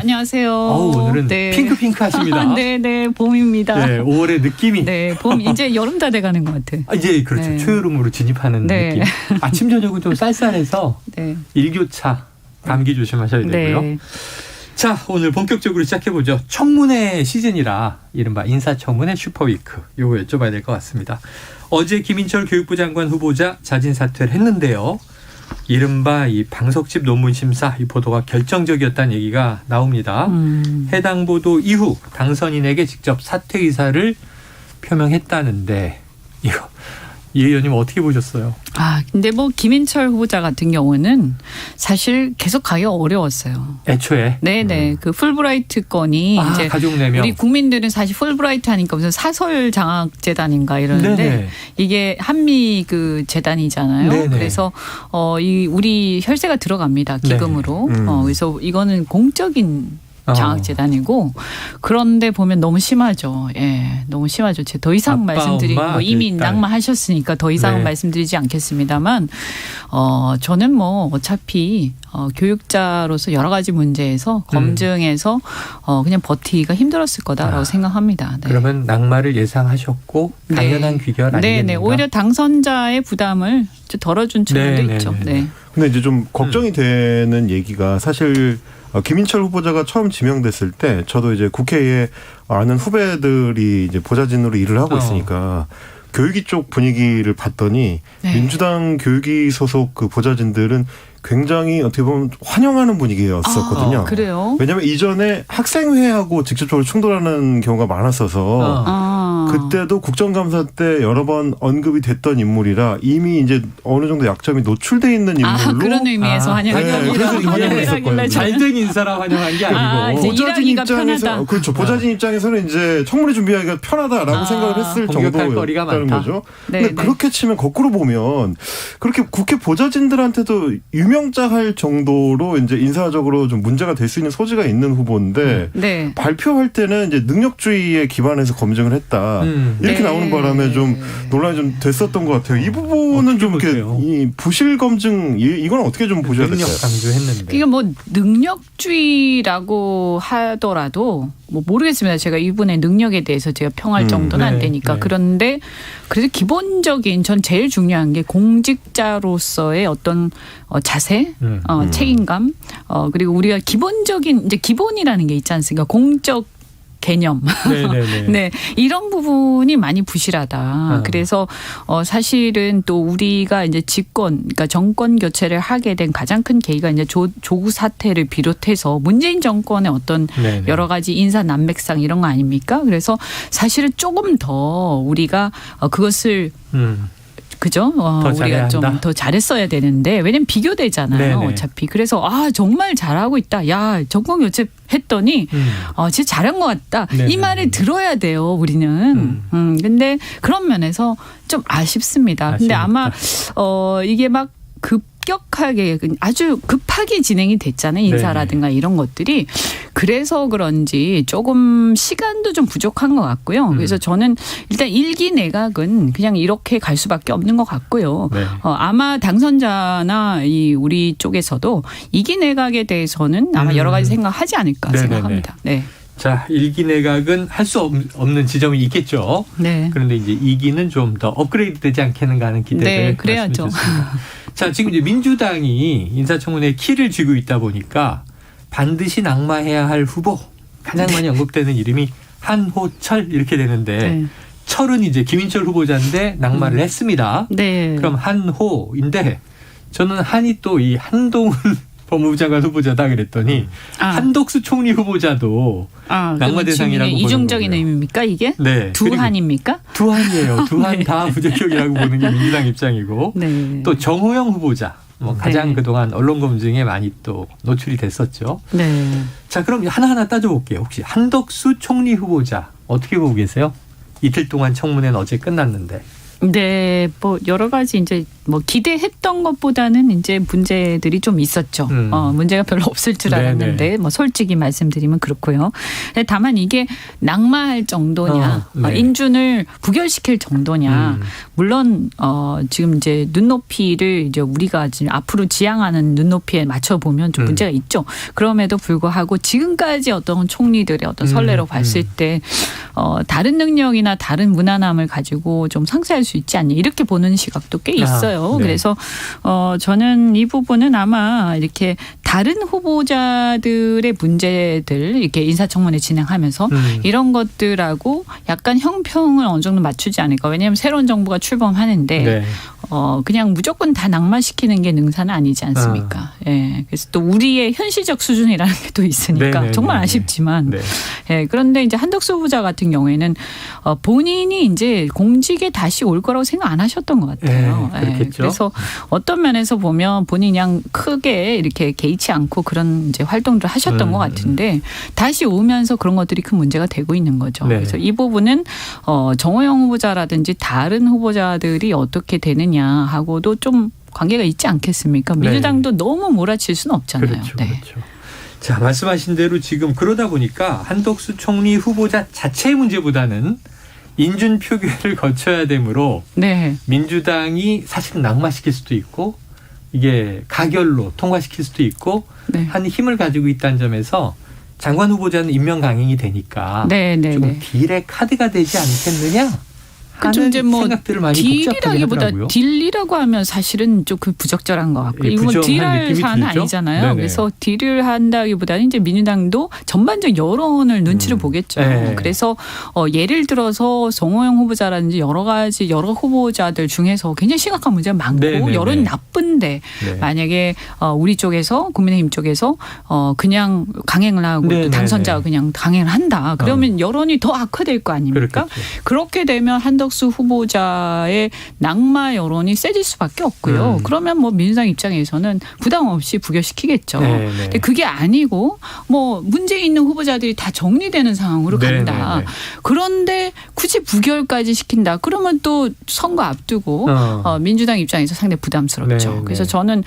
안녕하세요. 오늘은 네. 핑크핑크하십니다. 네네, 봄입니다. 네, 5월의 느낌이. 네, 봄 이제 여름 다 돼가는 것 같아. 이제 그렇죠. 네. 초여름으로 진입하는 네. 느낌. 아침 저녁은 좀 쌀쌀해서 네. 일교차 감기 조심하셔야 되고요. 네. 자, 오늘 본격적으로 시작해보죠. 청문회 시즌이라 이른바 인사청문회 슈퍼위크 요거 여쭤봐야 될 것 같습니다. 어제 김인철 교육부 장관 후보자 자진 사퇴를 했는데요. 이른바 이 방석집 논문 심사 이 보도가 결정적이었다는 얘기가 나옵니다. 해당 보도 이후 당선인에게 직접 사퇴 의사를 표명했다는데 이거 이 의원님 어떻게 보셨어요? 근데 뭐 김인철 후보자 같은 경우는 사실 계속 가기가 어려웠어요. 애초에. 네네. 그 풀브라이트 건이 이제 가족 4명. 우리 국민들은 사실 풀브라이트 하니까 무슨 사설 장학 재단인가 이러는데 네네. 이게 한미 그 재단이잖아요. 네네. 그래서 이 우리 혈세가 들어갑니다. 기금으로. 그래서 이거는 공적인 장학재단이고 그런데 보면 너무 심하죠. 예, 너무 심하죠. 제가 더 이상 말씀드리고 이미 낙마하셨으니까 더 이상은 말씀드리지 않겠습니다만 저는 뭐 어차피 교육자로서 여러 가지 문제에서 검증해서 그냥 버티기가 힘들었을 거다라고 생각합니다. 네. 그러면 낙마를 예상하셨고 당연한 귀결 아니겠는가? 네네. 오히려 당선자의 부담을 좀 덜어준 측면도 있죠. 네. 근데 이제 좀 걱정이 되는 얘기가 사실 김인철 후보자가 처음 지명됐을 때 저도 이제 국회에 아는 후배들이 이제 보좌진으로 일을 하고 있으니까 교육위 쪽 분위기를 봤더니 민주당 교육위 소속 그 보좌진들은 굉장히 어떻게 보면 환영하는 분위기였었거든요. 그래요? 왜냐하면 이전에 학생회하고 직접적으로 충돌하는 경우가 많았어서 그때도 국정감사 때 여러 번 언급이 됐던 인물이라 이미 이제 어느 정도 약점이 노출돼 있는 인물로 그런 의미에서 환영했었거든요. 잘된 인사라 환영한 게 아니고 보좌진 입장에서 편하다. 그렇죠. 보좌진 입장에서는 이제 청문회 준비하기가 편하다라고 생각을 했을 정도였다는 거죠. 근데 그렇게 치면 거꾸로 보면 그렇게 국회 보좌진들한테도 유명자할 정도로 이제 인사적으로 좀 문제가 될 수 있는 소지가 있는 후보인데 발표할 때는 이제 능력주의에 기반해서 검증을 했다. 이렇게 나오는 바람에 좀 논란이 좀 됐었던 것 같아요. 이 부분은 좀 이렇게 이 부실 검증 이건 어떻게 좀 보셔야 될까요? 능력 강조했는데. 이게 뭐 능력주의라고 하더라도 뭐 모르겠습니다. 제가 이분의 능력에 대해서 제가 평할 정도는 안 되니까. 그런데 그래도 기본적인 전 제일 중요한 게 공직자로서의 어떤 자세, 책임감, 그리고 우리가 기본적인 이제 기본이라는 게 있지 않습니까? 공적 개념. 네, 이런 부분이 많이 부실하다. 그래서 사실은 또 우리가 이제 그러니까 정권 교체를 하게 된 가장 큰 계기가 이제 조국 사태를 비롯해서 문재인 정권의 어떤 여러 가지 인사 난맥상 이런 거 아닙니까? 그래서 사실은 조금 더 우리가 그것을 그죠? 우리가 좀 더 잘했어야 되는데 왜냐면 비교되잖아요. 어차피. 그래서 정말 잘하고 있다. 야 정권 교체했더니 진짜 잘한 것 같다. 이 말을 들어야 돼요. 우리는. 근데 그런 면에서 좀 아쉽습니다. 근데 아마 이게 막 급격하게 아주 급하게 진행이 됐잖아요. 인사라든가 이런 것들이. 그래서 그런지 조금 시간도 좀 부족한 것 같고요. 그래서 저는 일단 1기 내각은 그냥 이렇게 갈 수밖에 없는 것 같고요. 아마 당선자나 우리 쪽에서도 2기 내각에 대해서는 아마 여러 가지 생각하지 않을까 생각합니다. 네. 자, 1기 내각은 할 수 없는 지점이 있겠죠. 그런데 이제 2기는 좀 더 업그레이드 되지 않겠는가 하는 기대를 그래야죠. 자, 지금 이제 민주당이 인사청문회에 키를 쥐고 있다 보니까 반드시 낙마해야 할 후보 가장 많이 언급되는 이름이 한호철 이렇게 되는데 철은 이제 김인철 후보자인데 낙마를 했습니다. 그럼 한호인데 저는 한이 또 이 한동훈 법무부 장관 후보자다 그랬더니 한덕수 총리 후보자도 낙마 대상이라고 보는 이중적인 의미입니까 이게? 두 한입니까? 두 한이에요. 두 한 다 부적격이라고 보는 게 민주당 입장이고 또 정호영 후보자 가장 그동안 언론 검증에 많이 또 노출이 됐었죠. 자, 그럼 하나하나 따져볼게요. 혹시 한덕수 총리 후보자 어떻게 보고 계세요? 이틀 동안 청문회는 어제 끝났는데. 뭐 여러 가지 이제 뭐 기대했던 것보다는 이제 문제들이 좀 있었죠. 문제가 별로 없을 줄 알았는데 뭐 솔직히 말씀드리면 그렇고요. 다만 이게 낙마할 정도냐, 인준을 부결시킬 정도냐. 물론 지금 이제 눈높이를 이제 우리가 지금 앞으로 지향하는 눈높이에 맞춰 보면 좀 문제가 있죠. 그럼에도 불구하고 지금까지 어떤 총리들의 어떤 선례로 봤을 때 다른 능력이나 다른 무난함을 가지고 좀 상쇄할 수 있지 않냐 이렇게 보는 시각도 꽤 있어요. 네. 그래서 저는 이 부분은 아마 이렇게 다른 후보자들의 문제들 이렇게 인사청문회 진행하면서 이런 것들하고 약간 형평을 어느 정도 맞추지 않을까. 왜냐하면 새로운 정부가 출범하는데 네. 그냥 무조건 다 낙마시키는 게 능사는 아니지 않습니까? 예. 그래서 또 우리의 현실적 수준이라는 게 또 있으니까 네네네네. 정말 아쉽지만 예. 그런데 이제 한덕수 후보자 같은 경우에는 본인이 이제 공직에 다시 올 거라고 생각 안 하셨던 것 같아요. 네, 그렇겠죠. 예. 그래서 어떤 면에서 보면 본인이 그냥 크게 이렇게 개의치 않고 그런 이제 활동들을 하셨던 것 같은데 다시 오면서 그런 것들이 큰 문제가 되고 있는 거죠. 네. 그래서 이 부분은 정호영 후보자라든지 다른 후보자들이 어떻게 되느냐 하고도 좀 관계가 있지 않겠습니까? 민주당도 너무 몰아칠 수는 없잖아요. 그렇죠. 그렇죠. 자, 말씀하신 대로 지금 그러다 보니까 한덕수 총리 후보자 자체의 문제보다는 인준 표결을 거쳐야 되므로 민주당이 사실은 낙마시킬 수도 있고 이게 가결로 통과시킬 수도 있고 한 힘을 가지고 있다는 점에서 장관 후보자는 임명 강행이 되니까 좀 딜의 카드가 되지 않겠느냐 하는 이제 뭐 생각들을 많이 복잡하게 하더라고요. 딜이라고 하면 사실은 좀 부적절한 것 같고 이건 딜할 사안은 아니잖아요. 네네. 그래서 딜을 한다기보다는 이제 민주당도 전반적 여론을 눈치를 보겠죠. 그래서 예를 들어서 정호영 후보자라든지 여러 후보자들 중에서 굉장히 심각한 문제가 많고 여론이 나쁜데 만약에 우리 쪽에서 국민의힘 쪽에서 그냥 강행을 하고 또 당선자가 그냥 강행을 한다. 그러면 여론이 더 악화될 거 아닙니까? 그렇게 되면 한덕수 후보자의 낙마 여론이 세질 수밖에 없고요. 그러면 뭐 민주당 입장에서는 부담 없이 부결시키겠죠. 근데 그게 아니고 뭐 문제 있는 후보자들이 다 정리되는 상황으로 간다. 그런데 굳이 부결까지 시킨다. 그러면 또 선거 앞두고 민주당 입장에서 상당히 부담스럽죠. 그래서 저는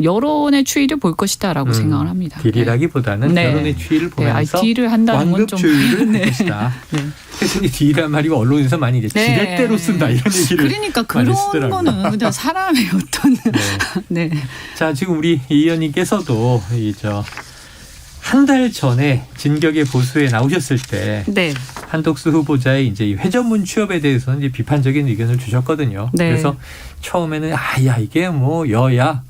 여론의 추이를 볼 것이다라고 생각을 합니다. 딜이라기보다는 여론의 추이를 보면서 딜을 한다는 건 좀 완급조율을 할 것이다. 대통령이 딜이란 말이 언론에서 많이 이제 지렛대로 쓴다 이런 얘기를 그러니까 그런 거는 그냥 사람의 어떤 자, 지금 우리 이 의원님께서도 한 달 전에 진격의 보수에 나오셨을 때 한덕수 후보자의 이제 회전문 취업에 대해서는 이제 비판적인 의견을 주셨거든요. 그래서 처음에는 이게 뭐 여야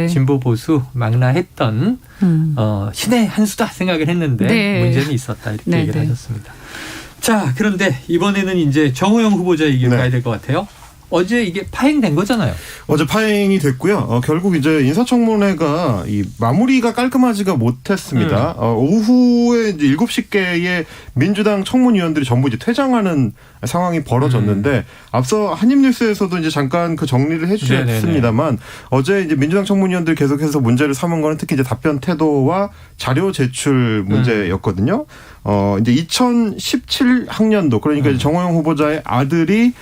진보 보수 망라했던 신의 한 수다 생각을 했는데 문제는 있었다 이렇게 얘기를 하셨습니다. 자, 그런데 이번에는 이제 정호영 후보자 얘기로 가야 될 것 같아요. 어제 이게 파행된 거잖아요. 어제 파행이 됐고요. 결국 이제 인사청문회가 이 마무리가 깔끔하지가 못했습니다. 오후에 이제 7시께에 민주당 청문위원들이 전부 이제 퇴장하는 상황이 벌어졌는데 앞서 한입뉴스에서도 이제 잠깐 그 정리를 해주셨습니다만 어제 이제 민주당 청문위원들 계속해서 문제를 삼은 거는 특히 이제 답변 태도와 자료 제출 문제였거든요. 이제 2017학년도 그러니까 이제 정호영 후보자의 아들이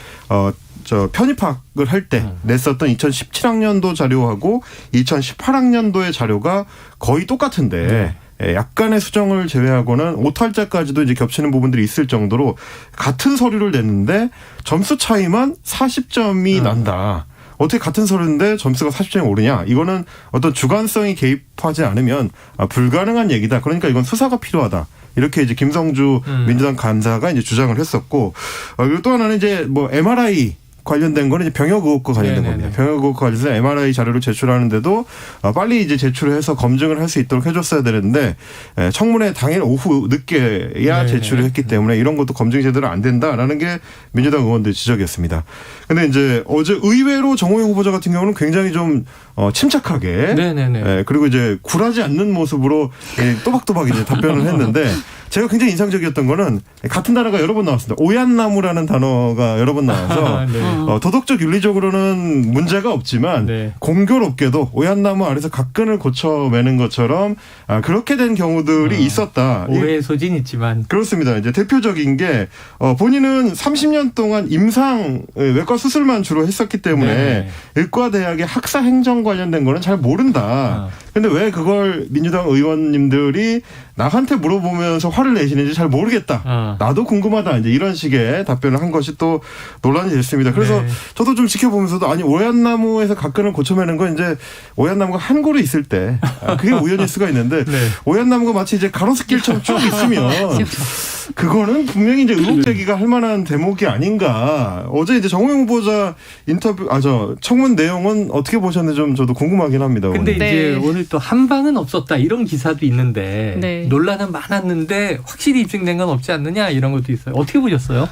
편입학을 할 때 냈었던 2017학년도 자료하고 2018학년도의 자료가 거의 똑같은데 약간의 수정을 제외하고는 오탈자까지도 이제 겹치는 부분들이 있을 정도로 같은 서류를 냈는데 점수 차이만 40점이 난다. 어떻게 같은 서류인데 점수가 40점이 오르냐. 이거는 어떤 주관성이 개입하지 않으면 불가능한 얘기다. 그러니까 이건 수사가 필요하다. 이렇게 이제 김성주 민주당 간사가 이제 주장을 했었고 그리고 또 하나는 이제 뭐 MRI 관련된 거는 이제 병역 의혹과 관련된 겁니다. 병역 의혹과 관련해서 MRI 자료를 제출하는데도 빨리 이제 제출을 해서 검증을 할 수 있도록 해줬어야 되는데 청문회 당일 오후 늦게야 제출을 했기 때문에 이런 것도 검증이 제대로 안 된다라는 게 민주당 의원들의 지적이었습니다. 근데 이제 어제 의외로 정호영 후보자 같은 경우는 굉장히 좀 침착하게 그리고 이제 굴하지 않는 모습으로 또박또박 이제 답변을 했는데 제가 굉장히 인상적이었던 거는 같은 단어가 여러 번 나왔습니다. 오얏나무라는 단어가 여러 번 나와서 네. 도덕적 윤리적으로는 문제가 없지만 네. 공교롭게도 오얏나무 아래서 각근을 고쳐매는 것처럼 그렇게 된 경우들이 있었다. 오해의 소진 있지만 그렇습니다. 이제 대표적인 게 본인은 30년 동안 임상 외과 수술만 주로 했었기 때문에 네. 의과대학의 학사 행정 관련된 거는 잘 모른다. 근데 왜 그걸 민주당 의원님들이 나한테 물어보면서 화를 내시는지 잘 모르겠다. 나도 궁금하다. 이제 이런 식의 답변을 한 것이 또 논란이 됐습니다. 그래서 네. 저도 좀 지켜보면서도 아니 오얏나무에서 각근을 고쳐매는 건 이제 오얏나무가 한 그루 있을 때 그게 우연일 수가 있는데 네. 오얏나무가 마치 이제 가로수길처럼 쭉 있으면 그거는 분명히 이제 의혹 제기가 할 만한 대목이 아닌가. 어제 이제 정호영 후보자 인터뷰 청문 내용은 어떻게 보셨는지 좀 저도 궁금하긴 합니다. 근데 오늘. 이제 오늘 또 한 방은 없었다 이런 기사도 있는데 네. 논란은 많았는데 확실히 입증된 건 없지 않느냐 이런 것도 있어요. 어떻게 보셨어요?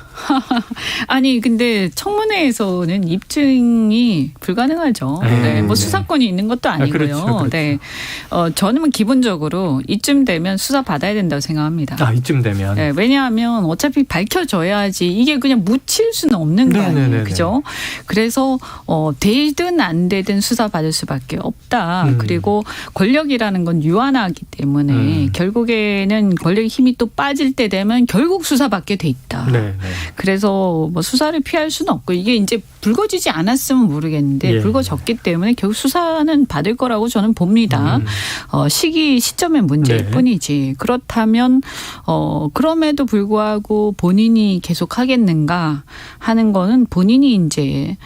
아니 근데 청문회에서는 입증이 불가능하죠. 네. 뭐 수사권이 있는 것도 아니고요. 그렇죠. 네. 저는 기본적으로 이쯤 되면 수사 받아야 된다고 생각합니다. 이쯤 되면. 네, 왜냐하면 어차피 밝혀져야지 이게 그냥 묻힐 수는 없는 거 아니에요. 그죠? 그래서 되든 안 되든 수사 받을 수밖에 없다. 그리고 권력이라는 건 유한하기 때문에 결국에는 권력의 힘이 또 빠질 때 되면 결국 수사받게 돼 있다. 네. 그래서 뭐 수사를 피할 수는 없고 이게 이제 불거지지 않았으면 모르겠는데 예. 불거졌기 때문에 결국 수사는 받을 거라고 저는 봅니다. 시점의 문제일 네. 뿐이지. 그렇다면 그럼에도 불구하고 본인이 계속 하겠는가 하는 거는 본인이 이제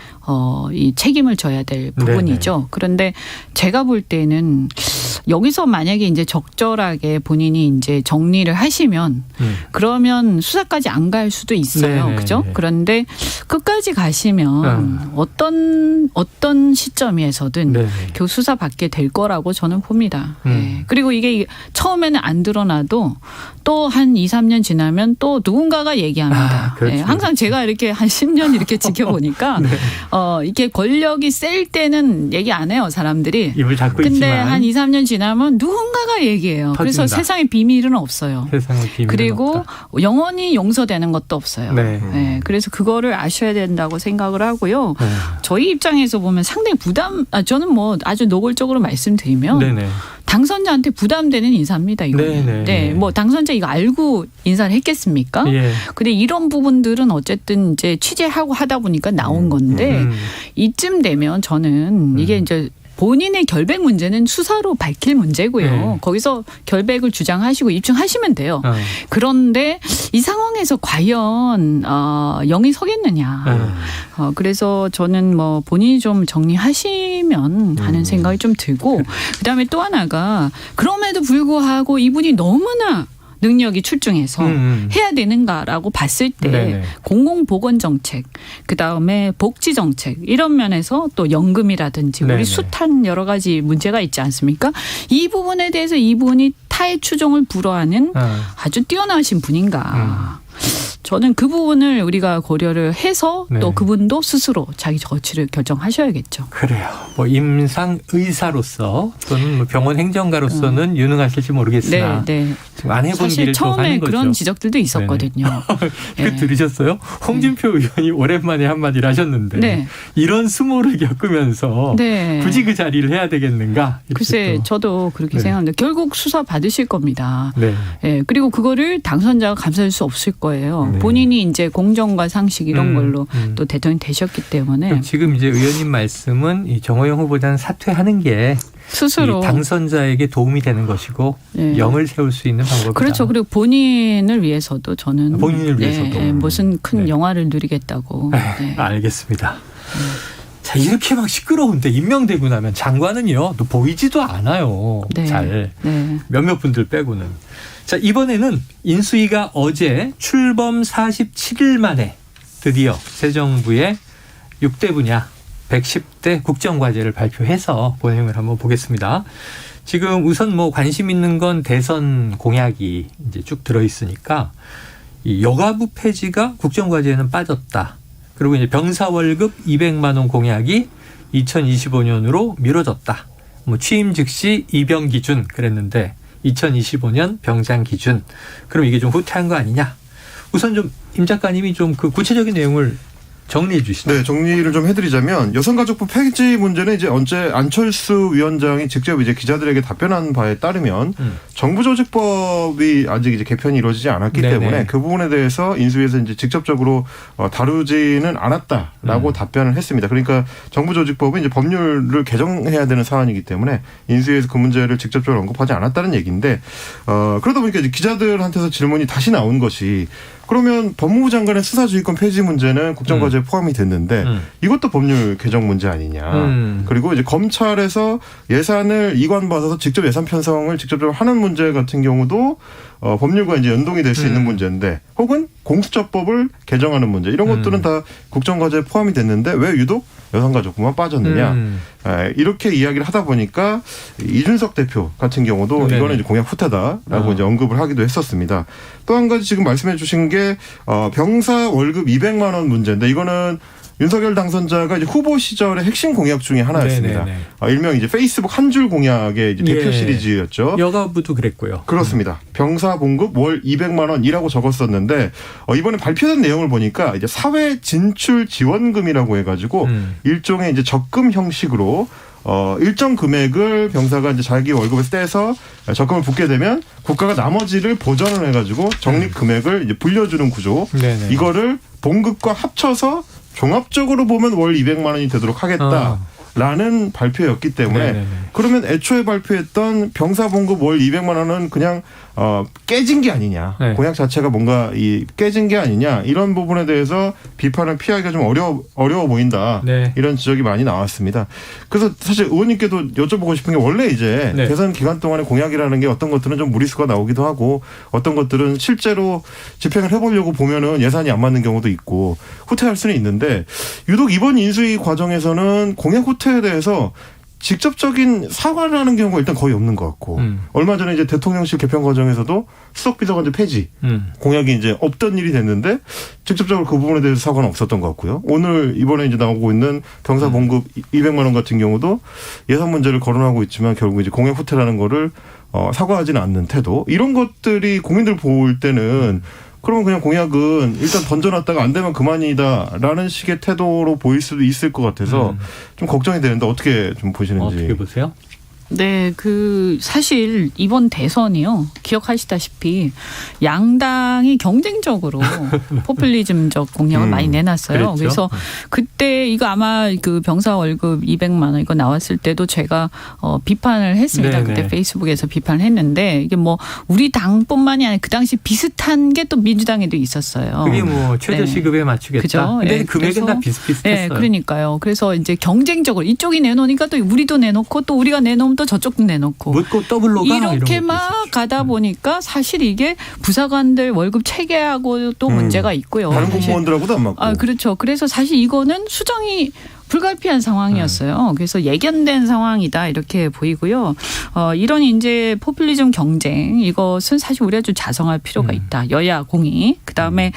이 책임을 져야 될 부분이죠. 네네. 그런데 제가 볼 때는 여기서 만약에 이제 적절하게 본인이 이제 정리를 하시면 그러면 수사까지 안 갈 수도 있어요. 네네. 그죠? 그런데 끝까지 가시면 어떤 시점에서든 네네. 결국 수사 받게 될 거라고 저는 봅니다. 네. 그리고 이게 처음에는 안 드러나도 또 한 2, 3년 지나면 또 누군가가 얘기합니다. 그렇죠. 네. 항상 제가 이렇게 한 10년 이렇게 지켜보니까 네. 이게 권력이 셀 때는 얘기 안 해요, 사람들이. 입을 닫고 근데 있지만. 한 2, 3년 지나면 누군가가 얘기해요. 그래서 터진다. 세상에 비밀은 없어요. 세상의 비밀은 그리고 없다. 영원히 용서되는 것도 없어요. 네. 네, 그래서 그거를 아셔야 된다고 생각을 하고요. 네. 저희 입장에서 보면 상당히 저는 뭐 아주 노골적으로 말씀드리면 네네. 당선자한테 부담되는 인사입니다. 이거는. 네네. 네, 뭐 당선자 이거 알고 인사를 했겠습니까? 예. 근데 이런 부분들은 어쨌든 이제 취재하고 하다 보니까 나온 건데 이쯤 되면 저는 이게 이제 본인의 결백 문제는 수사로 밝힐 문제고요. 네. 거기서 결백을 주장하시고 입증하시면 돼요. 그런데 이 상황에서 과연 영이 서겠느냐. 그래서 저는 뭐 본인이 좀 정리하시면 하는 생각이 좀 들고 그다음에 또 하나가 그럼에도 불구하고 이분이 너무나 능력이 출중해서 해야 되는가라고 봤을 때 네네. 공공보건정책 그다음에 복지정책 이런 면에서 또 연금이라든지 네네. 우리 숱한 여러 가지 문제가 있지 않습니까? 이 부분에 대해서 이분이 타의 추종을 불허하는 아주 뛰어나신 분인가. 저는 그 부분을 우리가 고려를 해서 네. 또 그분도 스스로 자기 거취를 결정하셔야겠죠. 그래요. 뭐 임상 의사로서 또는 뭐 병원 행정가로서는 유능하실지 모르겠으나 네. 지금 안 해본 사실 길을 또 처음에 가는 거죠. 그런 지적들도 있었거든요. 그 들으셨어요? 홍준표 의원이 오랜만에 한마디를 하셨는데 네. 이런 수모를 겪으면서 네. 굳이 그 자리를 해야 되겠는가? 이렇게 글쎄 또. 저도 그렇게 네. 생각합니다. 결국 수사 받으실 겁니다. 네. 예, 그리고 그거를 당선자가 감수할 수 없을 거예요. 네. 본인이 이제 공정과 상식 이런 걸로 또 대통령이 되셨기 때문에 지금 이제 의원님 말씀은 이 정호영 후보자는 사퇴하는 게 스스로 이 당선자에게 도움이 되는 것이고 네. 영을 세울 수 있는 방법이다. 그렇죠. 그리고 본인을 위해서도 저는 본인을 위해서도. 무슨 큰 네. 영화를 누리겠다고. 네. 알겠습니다. 자, 이렇게 막 시끄러운데 임명되고 나면 장관은요, 또 보이지도 않아요. 네. 잘. 네. 몇몇 분들 빼고는. 자, 이번에는 인수위가 어제 출범 47일 만에 드디어 새 정부의 6대 분야 110대 국정과제를 발표해서 본행을 한번 보겠습니다. 지금 우선 뭐 관심 있는 건 대선 공약이 이제 쭉 들어있으니까 이 여가부 폐지가 국정과제에는 빠졌다. 그리고 이제 병사 월급 200만 원 공약이 2025년으로 미뤄졌다. 뭐 취임 즉시 입영 기준 그랬는데 2025년 병장 기준. 그럼 이게 좀 후퇴한 거 아니냐? 우선 좀 임 작가님이 좀 그 구체적인 내용을 정리해 주시죠. 네, 정리를 좀 해드리자면 여성가족부 폐지 문제는 이제 언제 안철수 위원장이 직접 이제 기자들에게 답변한 바에 따르면 정부조직법이 아직 이제 개편이 이루어지지 않았기 네네. 때문에 그 부분에 대해서 인수위에서 이제 직접적으로 다루지는 않았다라고 답변을 했습니다. 그러니까 정부조직법은 이제 법률을 개정해야 되는 사안이기 때문에 인수위에서 그 문제를 직접적으로 언급하지 않았다는 얘기인데 그러다 보니까 이제 기자들한테서 질문이 다시 나온 것이 그러면 법무부 장관의 수사주의권 폐지 문제는 국정과제에 포함이 됐는데 이것도 법률 개정 문제 아니냐. 그리고 이제 검찰에서 예산을 이관받아서 직접 예산 편성을 직접적으로 하는 문제 같은 경우도 법률과 이제 연동이 될 수 있는 문제인데 혹은 공수처법을 개정하는 문제 이런 것들은 다 국정과제에 포함이 됐는데 왜 유독 여성가족부만 빠졌느냐. 이렇게 이야기를 하다 보니까 이준석 대표 같은 경우도 네네. 이거는 이제 공약 후퇴다라고 이제 언급을 하기도 했었습니다. 또 한 가지 지금 말씀해 주신 게 병사 월급 200만 원 문제인데 이거는 윤석열 당선자가 이제 후보 시절의 핵심 공약 중에 하나였습니다. 네네네. 일명 이제 페이스북 한 줄 공약의 이제 대표 시리즈였죠. 여가부도 그랬고요. 그렇습니다. 병사 봉급 월 200만 원이라고 적었었는데 이번에 발표된 내용을 보니까 이제 사회 진출 지원금이라고 해가지고 일종의 이제 적금 형식으로 일정 금액을 병사가 이제 자기 월급에서 떼서 적금을 붓게 되면 국가가 나머지를 보전을 해가지고 적립 금액을 이제 불려주는 구조. 네네. 이거를 봉급과 합쳐서 종합적으로 보면 월 200만 원이 되도록 하겠다라는 발표였기 때문에 네네네. 그러면 애초에 발표했던 병사 봉급 월 200만 원은 그냥 깨진 게 아니냐. 네. 공약 자체가 뭔가 깨진 게 아니냐. 이런 부분에 대해서 비판을 피하기가 좀 어려워 보인다. 네. 이런 지적이 많이 나왔습니다. 그래서 사실 의원님께도 여쭤보고 싶은 게 원래 이제 네. 대선 기간 동안의 공약이라는 게 어떤 것들은 좀 무리수가 나오기도 하고 어떤 것들은 실제로 집행을 해보려고 보면은 예산이 안 맞는 경우도 있고 후퇴할 수는 있는데 유독 이번 인수위 과정에서는 공약 후퇴에 대해서 직접적인 사과를 하는 경우가 일단 거의 없는 것 같고 얼마 전에 이제 대통령실 개편 과정에서도 수석비서관제 폐지 공약이 이제 없던 일이 됐는데 직접적으로 그 부분에 대해서 사과는 없었던 것 같고요. 오늘 이번에 이제 나오고 있는 병사 봉급 200만 원 같은 경우도 예산 문제를 거론하고 있지만 결국 이제 공약 후퇴라는 거를 사과하지는 않는 태도 이런 것들이 국민들 볼 때는 그러면 그냥 공약은 일단 던져놨다가 안 되면 그만이다라는 식의 태도로 보일 수도 있을 것 같아서 좀 걱정이 되는데 어떻게 좀 보시는지. 어떻게 보세요? 네, 사실 이번 대선이요. 기억하시다시피 양당이 경쟁적으로 포퓰리즘적 공약을 많이 내놨어요. 그랬죠. 그래서 그때 이거 아마 그 병사 월급 200만 원 이거 나왔을 때도 제가 비판을 했습니다. 네네. 그때 페이스북에서 비판을 했는데 이게 뭐 우리 당뿐만이 아니라 그 당시 비슷한 게 또 민주당에도 있었어요. 그게 뭐 최저 네. 시급에 맞추겠다. 그죠? 근데 네, 금액은 그래서, 다 비슷비슷했어요. 네, 그러니까요. 그래서 이제 경쟁적으로 이쪽이 내놓으니까 또 우리도 내놓고 또 우리가 내놓으면 또 저쪽도 내놓고 묻고 더블로 가 이렇게 이런 막 것도 가다 보니까 사실 이게 부사관들 월급 체계하고 또 문제가 있고요. 다른 사실. 공무원들하고도 안 맞고. 그렇죠. 그래서 사실 이거는 수정이 불가피한 상황이었어요. 그래서 예견된 상황이다 이렇게 보이고요. 이런 이제 포퓰리즘 경쟁 이것은 사실 우리가 좀 자성할 필요가 있다. 여야 공이 그다음에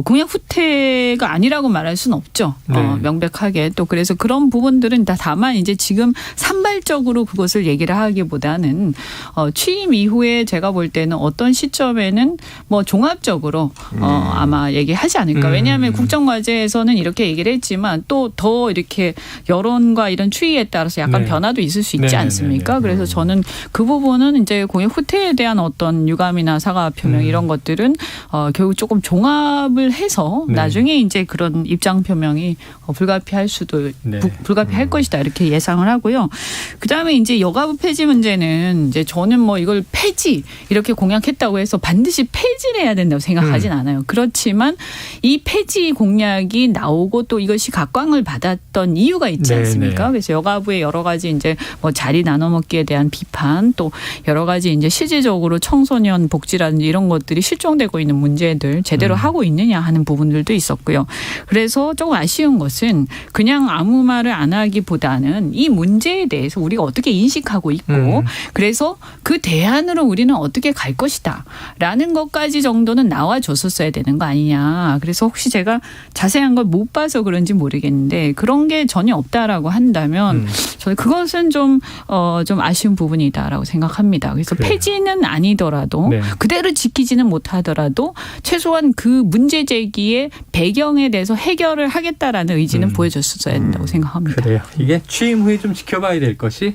공약 후퇴가 아니라고 말할 수는 없죠. 네. 명백하게 또 그래서 그런 부분들은 다만 이제 지금 산발적으로 그것을 얘기를 하기보다는 취임 이후에 제가 볼 때는 어떤 시점에는 뭐 종합적으로 아마 얘기하지 않을까. 왜냐하면 국정과제에서는 이렇게 얘기를 했지만 또 더 이렇게 여론과 이런 추이에 따라서 약간 네. 변화도 있을 수 있지 네네네네. 않습니까? 그래서 저는 그 부분은 이제 공약 후퇴에 대한 어떤 유감이나 사과 표명 이런 것들은 결국 조금 종합을 해서 네. 나중에 이제 그런 입장 표명이 불가피할 수도 네. 불가피할 것이다 이렇게 예상을 하고요. 그다음에 이제 여가부 폐지 문제는 이제 저는 뭐 이걸 폐지 이렇게 공약했다고 해서 반드시 폐지를 해야 된다고 생각하진 않아요. 그렇지만 이 폐지 공약이 나오고 또 이것이 각광을 받았던 이유가 있지 않습니까? 네네. 그래서 여가부의 여러 가지 이제 뭐 자리 나눠 먹기에 대한 비판 또 여러 가지 이제 실질적으로 청소년 복지라든지 이런 것들이 실종되고 있는 문제들 제대로 하고 있느냐 하는 부분들도 있었고요. 그래서 조금 아쉬운 것은 그냥 아무 말을 안 하기보다는 이 문제에 대해서 우리가 어떻게 인식하고 있고 그래서 그 대안으로 우리는 어떻게 갈 것이다 라는 것까지 정도는 나와줬었어야 되는 거 아니냐. 그래서 혹시 제가 자세한 걸 못 봐서 그런지 모르겠는데 그런 이런 게 전혀 없다라고 한다면 저는 그것은 좀 아쉬운 부분이다라고 생각합니다. 그래서 그래요. 폐지는 아니더라도 네. 그대로 지키지는 못하더라도 최소한 그 문제 제기의 배경에 대해서 해결을 하겠다라는 의지는 보여줬어야 된다고 생각합니다. 그래요. 이게 취임 후에 좀 지켜봐야 될 것이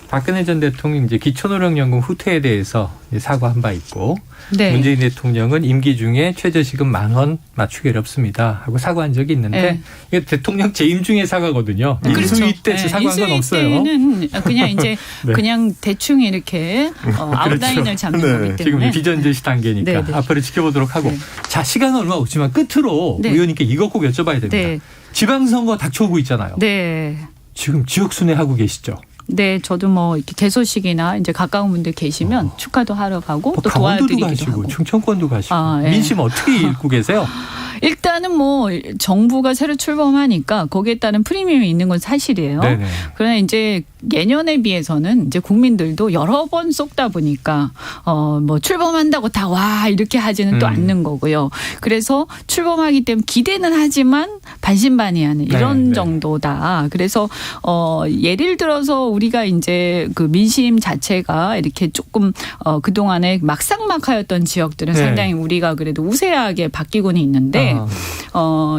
박근혜 전 대통령 이제 기초노령연금 후퇴에 대해서 사과한 바 있고 네. 문재인 대통령은 임기 중에 최저시급 10,000원 맞추기 어렵습니다 하고 사과한 적이 있는데 네. 이게 대통령 재임 중에 사과거든요. 인수위 때 사과한 건 없어요. 인수위 때는 그냥 이제 네. 그냥 대충 이렇게 아웃라인을 잡는 네. 거기 때문에 지금 비전 제시 단계니까 네, 네. 앞으로 지켜보도록 하고 네. 자 시간은 얼마 없지만 끝으로 네. 의원님께 이것 꼭 여쭤봐야 됩니다. 네. 지방선거 닥쳐오고 있잖아요. 네. 지금 지역순회 하고 계시죠? 네, 저도 뭐 이렇게 개소식이나 이제 가까운 분들 계시면 축하도 하러 가고 또 강원도도 도와드리기도 가시고 하고. 충청권도 가시고 예. 민심 어떻게 읽고 계세요? 일단은 뭐 정부가 새로 출범하니까 거기에 따른 프리미엄이 있는 건 사실이에요. 네네. 그러나 이제 예년에 비해서는 이제 국민들도 여러 번 쏟다 보니까 뭐 출범한다고 다 와 이렇게 하지는 또 않는 거고요. 그래서 출범하기 때문에 기대는 하지만 반신반의하는 이런 네, 네. 정도다. 그래서 예를 들어서 우리가 이제 그 민심 자체가 이렇게 조금 그 동안에 막상막하였던 지역들은 네. 상당히 우리가 그래도 우세하게 바뀌고는 있는데.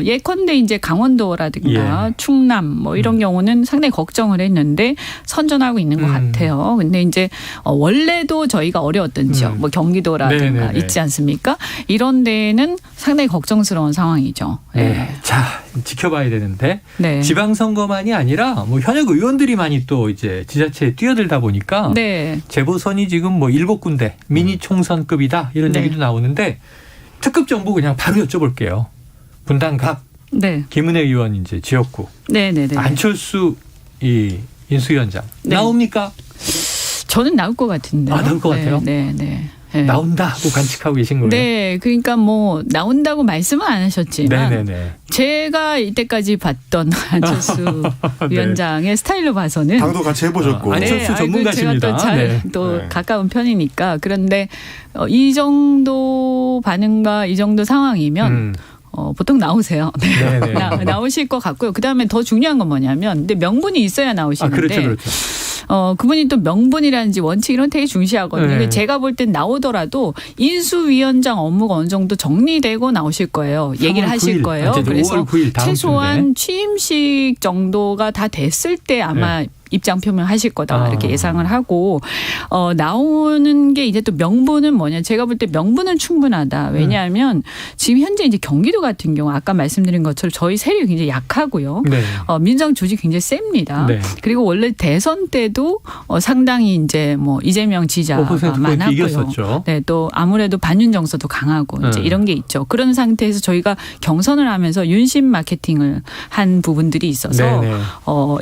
예컨대 이제 강원도라든가 예. 충남 뭐 이런 경우는 상당히 걱정을 했는데 선전하고 있는 것 같아요. 근데 이제 원래도 저희가 어려웠던 지역, 뭐 경기도라든가 네네네. 있지 않습니까? 이런 데는 상당히 걱정스러운 상황이죠. 네. 자 지켜봐야 되는데 네. 지방선거만이 아니라 뭐 현역 의원들이 많이 또 이제 지자체에 뛰어들다 보니까 네. 재보선이 지금 뭐 7군데 미니 총선급이다 이런 네. 얘기도 나오는데 특급 정보 그냥 바로 여쭤볼게요. 분당갑 네. 김은혜 의원 이제 지역구 네네네. 안철수 이 인수위원장 네. 나옵니까? 저는 나올 것 같은데. 나올 것 같아요? 네. 네. 네. 나온다 하고 간직하고 계신 거예요? 네, 그러니까 뭐 나온다고 말씀은 안 하셨지만 네네네. 제가 이때까지 봤던 안철수 네. 위원장의 스타일로 봐서는 당도 같이 해보셨고. 안철수 아이고, 전문가십니다. 제가 또 잘 또 네. 가까운 편이니까 그런데 이 정도 반응과 이 정도 상황이면 보통 나오세요. 네. 네네. 나오실 것 같고요. 그다음에 더 중요한 건 뭐냐면 근데 명분이 있어야 나오시는데 그렇죠, 그렇죠. 그분이 또 명분이라든지 원칙 이런 거 되게 중시하거든요. 네. 제가 볼 땐 나오더라도 인수위원장 업무가 어느 정도 정리되고 나오실 거예요. 얘기를 3월 하실 9일. 거예요. 이제 그래서 5월 9일 다음 최소한 취임식 정도가 다 됐을 때 아마 입장 표명하실 거다 이렇게 예상을 하고 나오는 게 이제 또 명분은 뭐냐? 제가 볼 때 명분은 충분하다. 왜냐하면 지금 현재 이제 경기도 같은 경우 아까 말씀드린 것처럼 저희 세력이 굉장히 약하고요. 네. 민주당 조직이 굉장히 셉니다. 네. 그리고 원래 대선 때도 상당히 이제 뭐 이재명 지지자가 5% 많았고요. 이겼었죠. 네, 또 아무래도 반윤 정서도 강하고 이제 이런 게 있죠. 그런 상태에서 저희가 경선을 하면서 윤심 마케팅을 한 부분들이 있어서 네네.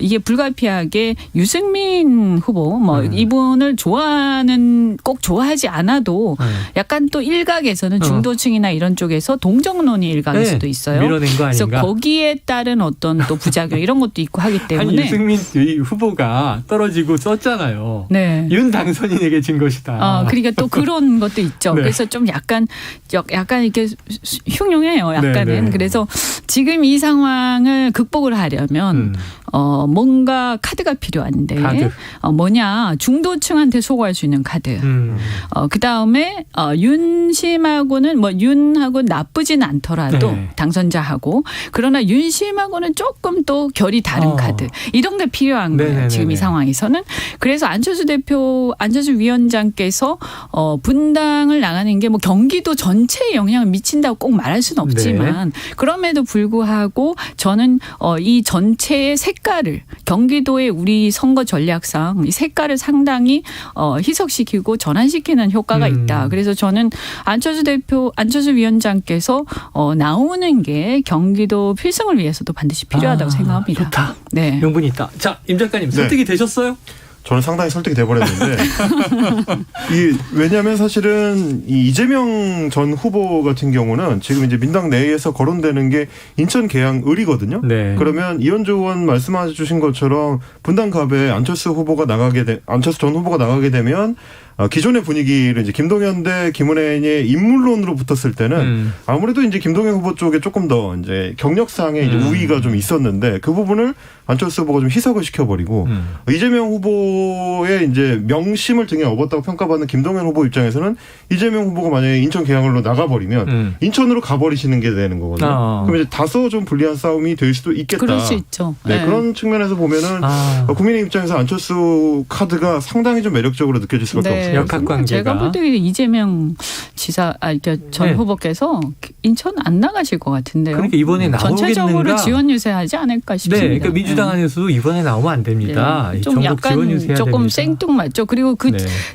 이게 불가피하게 유승민 후보 뭐 이분을 좋아하는 꼭 좋아하지 않아도 약간 또 일각에서는 중도층이나 이런 쪽에서 동정론이 일각일 네. 수도 있어요. 밀어낸 거 그래서 아닌가? 거기에 따른 어떤 또 부작용 이런 것도 있고 하기 한 때문에 유승민 이 후보가 떨어지고 썼잖아요. 네. 윤 당선인에게 진 것이다. 그러니까 또 그런 것도 있죠. 네. 그래서 좀 약간 이렇게 흉흉해요. 약간은. 네, 네. 그래서 지금 이 상황을 극복을 하려면 뭔가 카드가 필요한데 카드. 뭐냐 중도층한테 소구할 수 있는 카드. 그 다음에 윤심하고는 뭐 윤하고 나쁘진 않더라도 네. 당선자하고 그러나 윤심하고는 조금 또 결이 다른 카드 이런 게 필요한 거예요. 네네네네. 지금 이 상황에서는. 그래서 안철수 위원장께서 분당을 나가는 게 뭐 경기도 전체에 영향을 미친다고 꼭 말할 수는 없지만 그럼에도 불구하고 저는 이 전체의 색깔을 경기도의 우리 선거 전략상 이 색깔을 상당히 희석시키고 전환시키는 효과가 있다. 그래서 저는 안철수 위원장께서 나오는 게 경기도 필승을 위해서도 반드시 필요하다고 생각합니다. 좋다. 네. 명분이 있다. 자, 임 작가님 설득이 되셨어요? 저는 상당히 설득이 돼버렸는데 왜냐하면 사실은 이 이재명 전 후보 같은 경우는 지금 이제 민당 내에서 거론되는 게 인천 계양 을이거든요. 네. 그러면 이현주 의원 말씀해 주신 것처럼 분당갑에 안철수 전 후보가 나가게 되면 기존의 분위기를 이제 김동연 대 김은혜의 인물론으로 붙었을 때는 아무래도 이제 김동연 후보 쪽에 조금 더 이제 경력상의 이제 우위가 좀 있었는데 그 부분을 안철수 후보가 좀 희석을 시켜버리고 이재명 후보의 이제 명심을 등에 업었다고 평가받는 김동연 후보 입장에서는 이재명 후보가 만약에 인천 계양을로 나가버리면 인천으로 가버리시는 게 되는 거거든요. 그럼 이제 다소 좀 불리한 싸움이 될 수도 있겠다. 그럴 수 있죠. 네, 그런 측면에서 보면은 국민의 입장에서 안철수 카드가 상당히 좀 매력적으로 느껴질 수밖에 없어요. 역학관계가. 제가 볼 때 이재명 그러니까 전 후보께서 인천 안 나가실 것 같은데요. 그러니까 이번에 나오겠는가? 전체적으로 지원 유세하지 않을까 싶습니다. 네, 그러니까 민주당 안에서도 이번에 나오면 안 됩니다. 좀 전국 약간 지원 유세해야 조금 됩니다. 생뚱맞죠. 그리고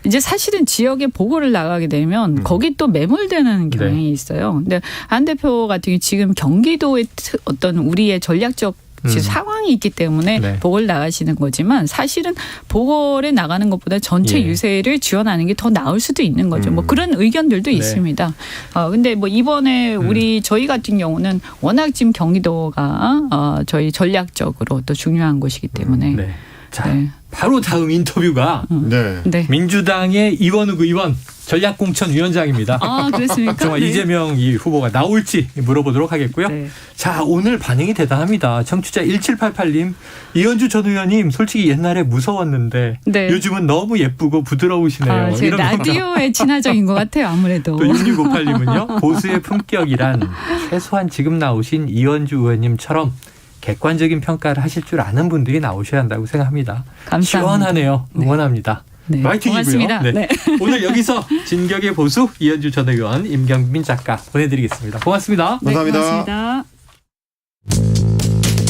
이제 사실은 지역에 보고를 나가게 되면 거기 또 매몰되는 경향이 있어요. 근데 안 대표 같은 경우 지금 경기도의 어떤 우리의 전략적 상황이 있기 때문에 보궐 나가시는 거지만 사실은 보궐에 나가는 것보다 전체 유세를 지원하는 게 더 나을 수도 있는 거죠. 뭐 그런 의견들도 있습니다. 근데 뭐 이번에 저희 같은 경우는 워낙 지금 경기도가 저희 전략적으로 또 중요한 곳이기 때문에. 자, 바로 다음 인터뷰가 민주당의 이원욱 의원 전략공천위원장입니다. 그렇습니까? 정말 이재명 이 후보가 나올지 물어보도록 하겠고요. 자, 오늘 반응이 대단합니다. 청취자 1788님, 이현주 전 의원님 솔직히 옛날에 무서웠는데 요즘은 너무 예쁘고 부드러우시네요. 제 라디오의 친화적인 것 같아요. 아무래도. 또 6658님은요. 보수의 품격이란 최소한 지금 나오신 이현주 의원님처럼 객관적인 평가를 하실 줄 아는 분들이 나오셔야 한다고 생각합니다. 감사합니다. 시원하네요. 응원합니다. 파이팅이고요. 고맙습니다. 오늘 여기서 진격의 보수 이현주 전 의원, 임경빈 작가 보내드리겠습니다. 고맙습니다. 감사합니다. 고맙습니다.